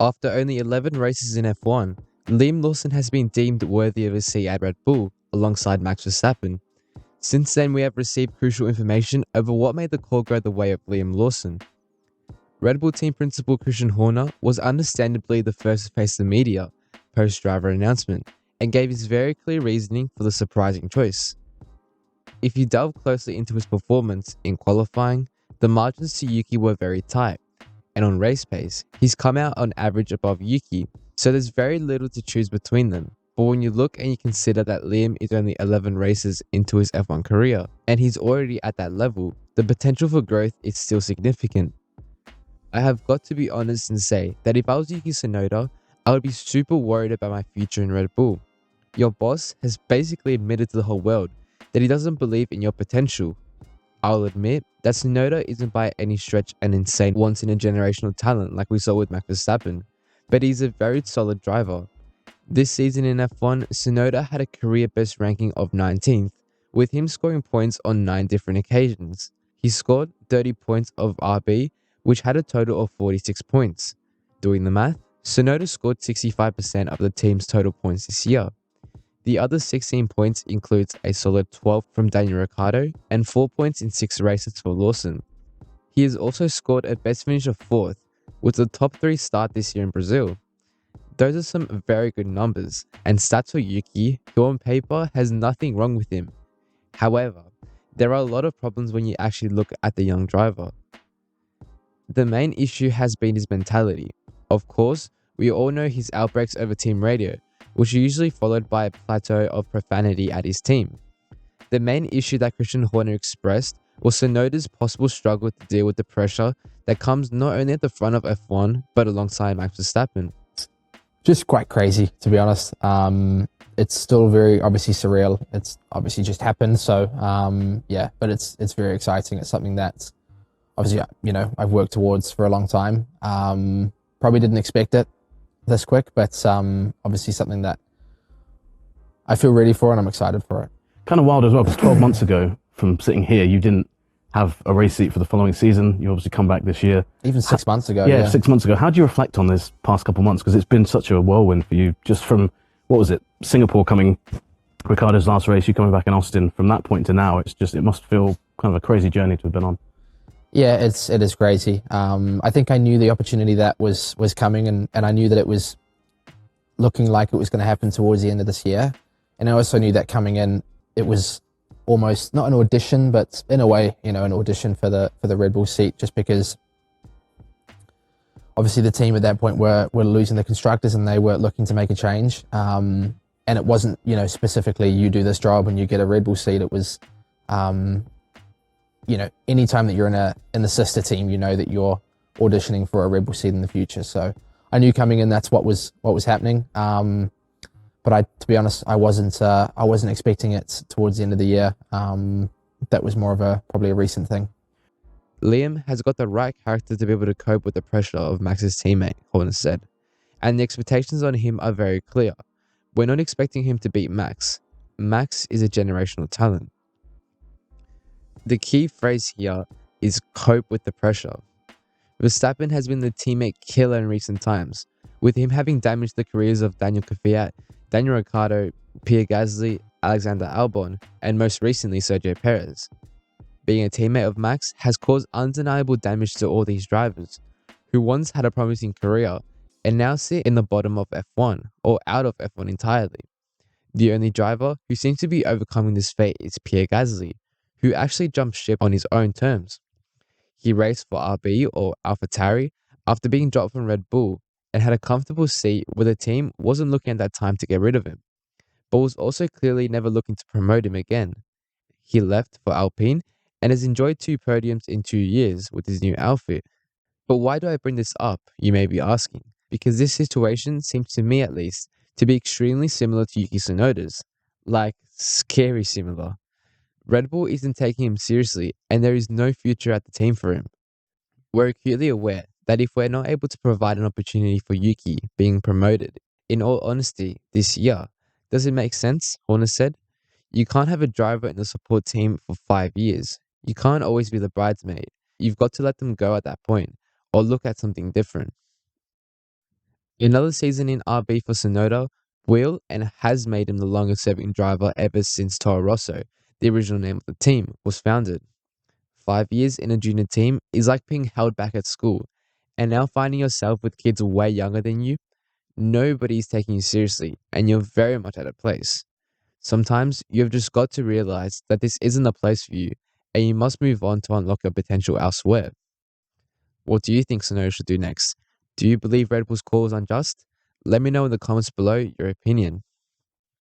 After only 11 races in F1, Liam Lawson has been deemed worthy of a seat at Red Bull alongside Max Verstappen. Since then, we have received crucial information over what made the call go the way of Liam Lawson. Red Bull team principal Christian Horner was understandably the first to face the media post-driver announcement and gave his very clear reasoning for the surprising choice. If you delve closely into his performance in qualifying, the margins to Yuki were very tight, and on race pace, he's come out on average above Yuki, so there's very little to choose between them. But when you look and you consider that Liam is only 11 races into his F1 career, and he's already at that level, the potential for growth is still significant. I have got to be honest and say that if I was Yuki Tsunoda, I would be super worried about my future in Red Bull. Your boss has basically admitted to the whole world that he doesn't believe in your potential. I'll admit that Tsunoda isn't by any stretch an insane once-in-a-generational talent like we saw with Max Verstappen, but he's a very solid driver. This season in F1, Tsunoda had a career best ranking of 19th, with him scoring points on 9 different occasions. He scored 30 points of RB, which had a total of 46 points. Doing the math, Tsunoda scored 65% of the team's total points this year. The other 16 points includes a solid 12 from Daniel Ricciardo and 4 points in 6 races for Lawson. He has also scored a best finish of 4th, with a top 3 start this year in Brazil. Those are some very good numbers, and stats for Yuki, who on paper has nothing wrong with him. However, there are a lot of problems when you actually look at the young driver. The main issue has been his mentality. Of course, we all know his outbreaks over team radio, which are usually followed by a plateau of profanity at his team. The main issue that Christian Horner expressed was Tsunoda's possible struggle to deal with the pressure that comes not only at the front of F1, but alongside Max Verstappen. Just quite crazy, to be honest. It's still very obviously surreal. It's obviously just happened, so yeah, but it's very exciting. It's something that obviously, I've worked towards for a long time. Probably didn't expect it this quick, but obviously something that I feel ready for and I'm excited for it. Kind of wild as well, because 12 months ago, from sitting here, you didn't have a race seat for the following season. You obviously come back this year. Even 6 months ago. Yeah, 6 months ago. How do you reflect on this past couple months? Because it's been such a whirlwind for you, just from, what was it, Singapore coming, Ricciardo's last race, you coming back in Austin. From that point to now, it must feel kind of a crazy journey to have been on. Yeah, it is crazy. I think I knew the opportunity that was coming, and I knew that it was looking like it was going to happen towards the end of this year. And I also knew that coming in, it was almost not an audition, but in a way, an audition for the Red Bull seat, just because obviously the team at that point were losing the constructors and they were looking to make a change. And it wasn't, specifically you do this job and you get a Red Bull seat. It was, anytime that you're in the sister team, you know that you're auditioning for a Red Bull seat in the future. So I knew coming in that's what was happening. But to be honest, I wasn't expecting it towards the end of the year. That was more of probably a recent thing. Liam has got the right character to be able to cope with the pressure of Max's teammate, Horner said, and the expectations on him are very clear. We're not expecting him to beat Max. Max is a generational talent. The key phrase here is cope with the pressure. Verstappen has been the teammate killer in recent times, with him having damaged the careers of Daniel Kvyat, Daniel Ricciardo, Pierre Gasly, Alexander Albon, and most recently Sergio Perez. Being a teammate of Max has caused undeniable damage to all these drivers, who once had a promising career and now sit in the bottom of F1 or out of F1 entirely. The only driver who seems to be overcoming this fate is Pierre Gasly, who actually jumped ship on his own terms. He raced for RB or AlphaTauri after being dropped from Red Bull and had a comfortable seat where the team wasn't looking at that time to get rid of him, but was also clearly never looking to promote him again. He left for Alpine and has enjoyed 2 podiums in 2 years with his new outfit. But why do I bring this up, you may be asking? Because this situation seems to me at least to be extremely similar to Yuki Tsunoda's. Like, scary similar. Red Bull isn't taking him seriously and there is no future at the team for him. We're acutely aware that if we're not able to provide an opportunity for Yuki being promoted, in all honesty, this year, does it make sense? Horner said. You can't have a driver in the support team for 5 years. You can't always be the bridesmaid. You've got to let them go at that point, or look at something different. Another season in RB for Tsunoda will and has made him the longest serving driver ever since Toro Rosso, the original name of the team, was founded. 5 years in a junior team is like being held back at school, and now finding yourself with kids way younger than you, nobody's taking you seriously, and you're very much out of place. Sometimes you've just got to realize that this isn't a place for you, and you must move on to unlock your potential elsewhere. What do you think Tsunoda should do next? Do you believe Red Bull's call is unjust? Let me know in the comments below your opinion.